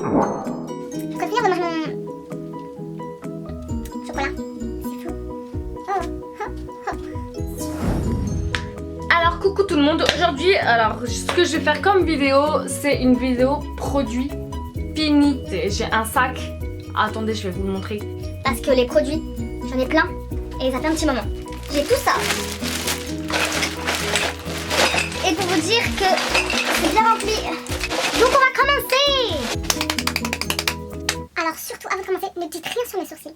Je continue à remarquer mon chocolat. C'est fou. Oh, oh, oh. Alors coucou tout le monde, aujourd'hui ce que je vais faire comme vidéo, c'est une vidéo produit fini. J'ai un sac, attendez je vais vous le montrer. Parce que les produits, j'en ai plein et ça fait un petit moment. J'ai tout ça. Et pour vous dire que c'est bien rempli. Donc on va commencer. Alors surtout avant de commencer, ne dites rien sur mes sourcils.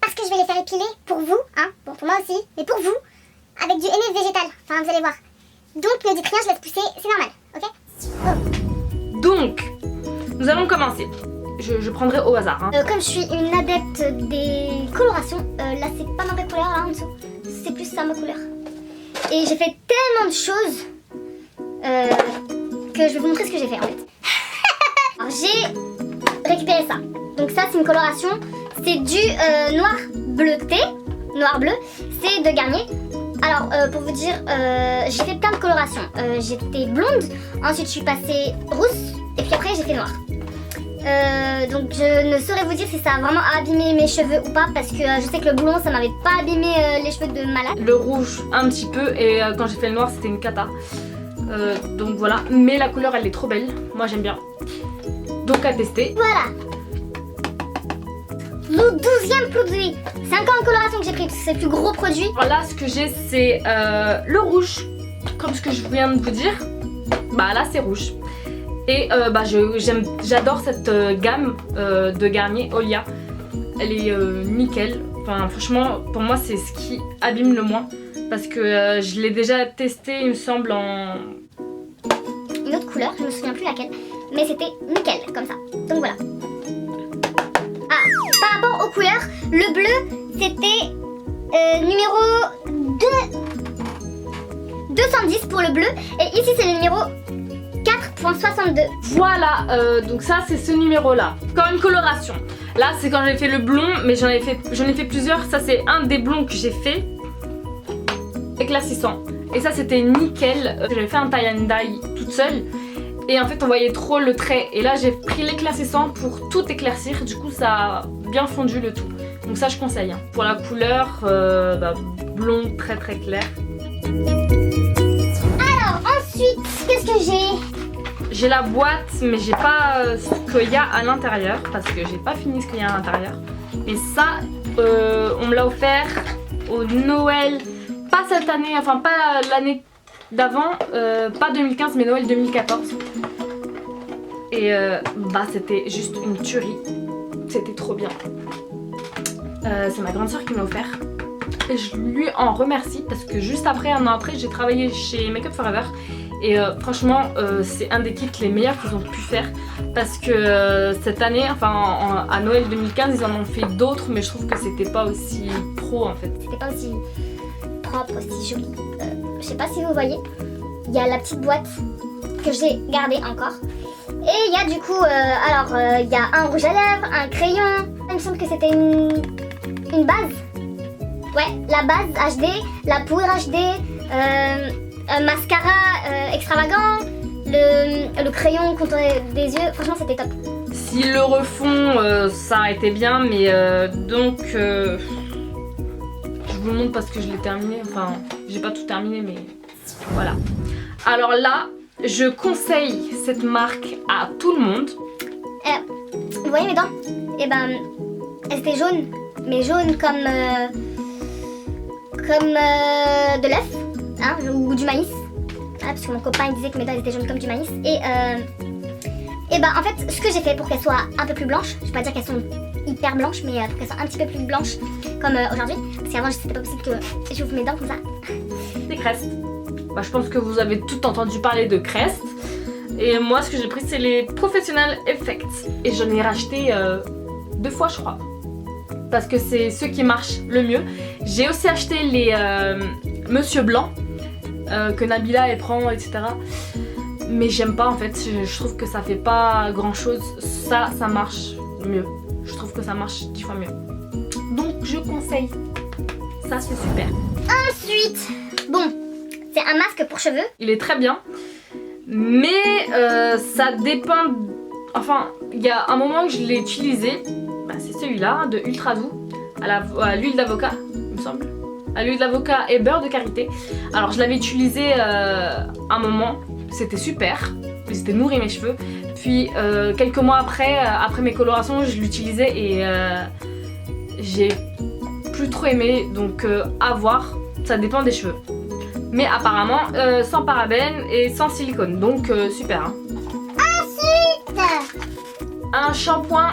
Parce que je vais les faire épiler pour vous, hein, bon pour moi aussi, mais pour vous, avec du henné végétal. Enfin vous allez voir. Donc ne dites rien, je laisse pousser, c'est normal, ok? Oh. Donc, nous allons commencer. Je prendrai au hasard. Hein. Comme je suis une adepte des colorations, là c'est pas ma vraie couleur là en dessous, c'est plus ça ma couleur. Et j'ai fait tellement de choses que je vais vous montrer ce que j'ai fait en fait. Alors j'ai récupéré ça. Donc ça c'est une coloration, c'est du noir bleuté, noir-bleu, c'est de Garnier. Alors pour vous dire, j'ai fait plein de colorations. J'étais blonde, ensuite je suis passée rousse et puis après j'ai fait noir. Donc je ne saurais vous dire si ça a vraiment abîmé mes cheveux ou pas parce que je sais que le blond ça m'avait pas abîmé les cheveux de malade. Le rouge un petit peu et quand j'ai fait le noir c'était une cata. Donc voilà, mais la couleur elle est trop belle, moi j'aime bien. Donc à tester. Voilà. Le 12e produit. C'est encore une coloration que j'ai pris parce que c'est le plus gros produit. Alors là ce que j'ai c'est le rouge, comme ce que je viens de vous dire. Bah là c'est rouge. Et j'adore cette gamme de Garnier Olia. Elle est nickel. Enfin franchement pour moi c'est ce qui abîme le moins. Parce que je l'ai déjà testé il me semble en... Une autre couleur, je me souviens plus laquelle. Mais c'était nickel comme ça. Donc voilà. Ah, par rapport aux couleurs, le bleu c'était numéro 210 pour le bleu. Et ici c'est le numéro 4.62. Voilà, donc ça c'est ce numéro là. Comme une coloration. Là c'est quand j'ai fait le blond, mais j'en ai fait plusieurs. Ça c'est un des blonds que j'ai fait. Éclaircissant. Et ça c'était nickel. J'avais fait un tie and dye toute seule. Et en fait on voyait trop le trait. Et là j'ai pris l'éclaircissant pour tout éclaircir. Du coup ça a bien fondu le tout. Donc ça je conseille. Hein. Pour la couleur blond très très clair. Ensuite, qu'est-ce que j'ai? J'ai la boîte, mais j'ai pas ce qu'il y a à l'intérieur parce que j'ai pas fini ce qu'il y a à l'intérieur. Et ça, on me l'a offert au Noël, pas cette année, enfin pas l'année d'avant, pas 2015 mais Noël 2014. Et c'était juste une tuerie, c'était trop bien. C'est ma grande soeur qui m'a offert. Et je lui en remercie parce que juste après, un an après, j'ai travaillé chez Make Up Forever. Et franchement, c'est un des kits les meilleurs qu'ils ont pu faire. Parce que cette année, enfin à Noël 2015, ils en ont fait d'autres. Mais je trouve que c'était pas aussi pro en fait. C'était pas aussi propre, aussi joli. Je sais pas si vous voyez. Il y a la petite boîte que j'ai gardée encore. Et il y a du coup, il y a un rouge à lèvres, un crayon. Il me semble que c'était une base. Ouais, la base HD, la poudre HD, un mascara extravagant, le crayon contre des yeux, franchement c'était top. S'ils le refont, ça a été bien, mais je vous le montre parce que je l'ai terminé, enfin j'ai pas tout terminé mais voilà. Alors là, je conseille cette marque à tout le monde. Vous voyez mes dents? Eh ben, elles étaient jaunes, mais jaunes comme de l'œuf, hein, ou du maïs, parce que mon copain il disait que mes dents étaient jaunes comme du maïs. Et en fait ce que j'ai fait pour qu'elles soient un peu plus blanches, je vais pas dire qu'elles sont hyper blanches, mais pour qu'elles soient un petit peu plus blanches comme aujourd'hui, parce qu'avant c'était pas possible que j'ouvre mes dents comme ça. Des Crest. Je pense que vous avez tout entendu parler de Crest. Et moi ce que j'ai pris c'est les Professional Effects. Et j'en ai racheté 2 fois je crois. Parce que c'est ceux qui marchent le mieux. J'ai aussi acheté les Monsieur Blanc que Nabila elle prend, etc. Mais j'aime pas en fait, je trouve que ça fait pas grand chose. Ça marche mieux. Je trouve que ça marche 10 fois mieux. Donc je conseille. Ça c'est super. Ensuite, bon, c'est un masque pour cheveux. Il est très bien. Mais ça dépend Enfin, il y a un moment que je l'ai utilisé. Bah, c'est celui-là, de Ultra Doux, à l'huile d'avocat, il me semble. À l'huile d'avocat et beurre de karité. Alors je l'avais utilisé un moment, c'était super. C'était nourri mes cheveux. Puis quelques mois après mes colorations, je l'utilisais et j'ai plus trop aimé. Donc à voir, ça dépend des cheveux. Mais apparemment sans parabènes et sans silicone. Donc super. Hein. Un shampoing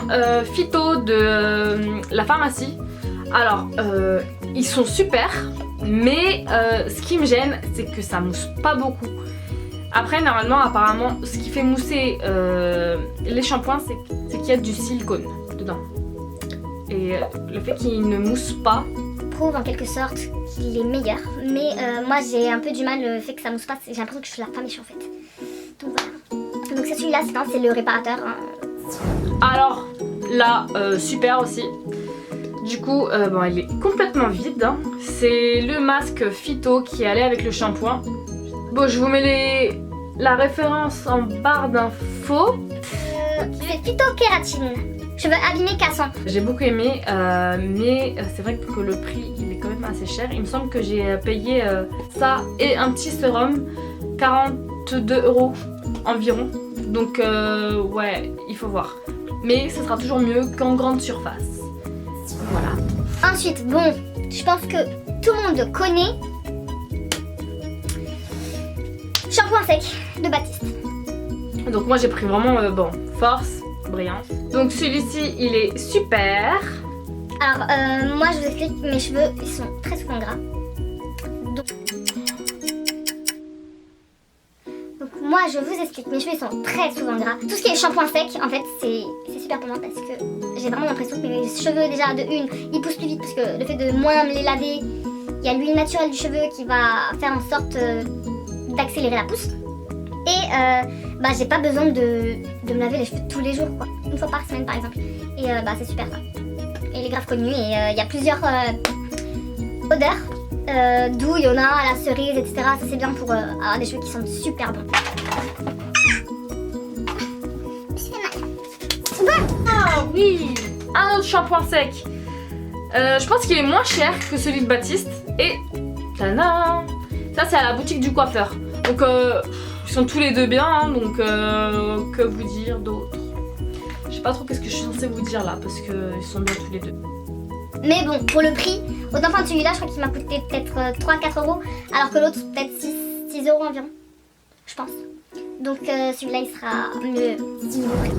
phyto de la pharmacie. Alors ils sont super, mais ce qui me gêne, c'est que ça mousse pas beaucoup. Après, normalement, apparemment, ce qui fait mousser les shampoings, c'est qu'il y a du silicone dedans. Et le fait qu'il ne mousse pas prouve en quelque sorte qu'il est meilleur. Mais moi, j'ai un peu du mal le fait que ça mousse pas. J'ai l'impression que je lave pas mes cheveux en fait. Donc voilà. Donc c'est celui-là, c'est le réparateur. Hein. Alors là, super aussi. Du coup, bon, il est complètement vide. Hein. C'est le masque phyto qui allait avec le shampoing. Bon, je vous mets la référence en barre d'infos. C'est phytokératine. Cheveux abîmés cassants. J'ai beaucoup aimé, mais c'est vrai que le prix, il est quand même assez cher. Il me semble que j'ai payé ça et un petit sérum, 42 € environ. Donc, ouais, il faut voir. Mais ce sera toujours mieux qu'en grande surface. Voilà. Ensuite, bon, je pense que tout le monde connaît shampoing sec de Baptiste. Donc moi j'ai pris vraiment, bon, force, brillance. Donc celui-ci il est super. Alors moi je vous explique, mes cheveux ils sont très souvent gras. Donc moi je vous explique, mes cheveux ils sont très souvent gras. Tout ce qui est shampoing sec en fait c'est super pour moi parce que j'ai vraiment l'impression que mes cheveux déjà de une ils poussent plus vite parce que le fait de moins les laver, il y a l'huile naturelle du cheveu qui va faire en sorte d'accélérer la pousse. Et bah j'ai pas besoin de me laver les cheveux tous les jours quoi, une fois par semaine par exemple. Et bah c'est super ça. Et il est grave connu et il y a plusieurs odeurs. D'où il y en a à la cerise etc. Ça c'est bien pour avoir des cheveux qui sentent super bons. Ah oui, un autre shampoing sec. Je pense qu'il est moins cher que celui de Baptiste. Et tadam, ça c'est à la boutique du coiffeur. Donc ils sont tous les deux bien, hein, donc que vous dire d'autre? Je sais pas trop qu'est-ce que je suis censée vous dire là, parce qu'ils sont bien tous les deux. Mais bon, pour le prix, autant prendre celui-là, je crois qu'il m'a coûté peut-être 3-4 €, alors que l'autre peut-être 6 € environ, je pense. Donc celui-là il sera mieux niveau prix.